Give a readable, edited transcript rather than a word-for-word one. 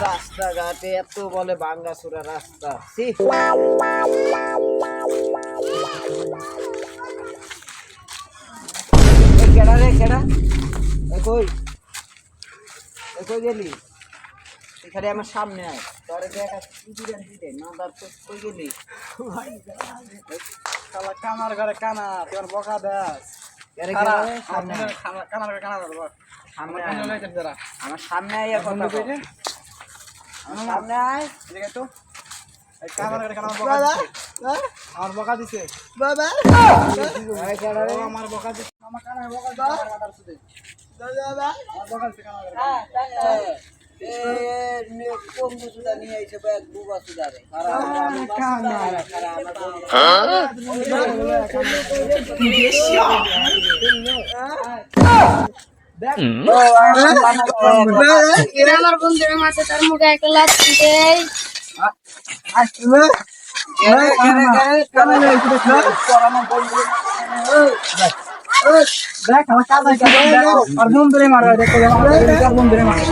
রাস্তাঘাটে এত বলে ভাঙ্গাচোরা রাস্তা। কেডা রে কেডা? কই কই গেলি? এখানে আমার সামনে আয়, তোরে দেখা দিতে নাদার তো কই গেলি? শালা কানার ঘরে কানা, তোর বকা দাস। সামনে কানার ঘরে কানা ধরবো। সামনে আমার লইতে দাঁড়া। আমার সামনে আয় কথা কই। আমার সামনে আয়। ঠিক আছে তো? এই কানার ঘরে কানা বকা দিছে। আমার বকা দিছে। বাবা আয় কেডা রে? আমার বকা দিছে। আমার কানা বকা দিছে। আমার মাথার সুদে। বাবা আমার বকা দিছে কানার ঘরে। কোন বুঝুদা নিয়ে আইছে ব্যাগ বুবা সুদারে আমার বন্ধুরা মাঠে তার মুখে একটা লাথি দেয়। দেখ আমার কাজ আছে আর বন্ধুরে মারা দেখো আমার বন্ধুরে মারা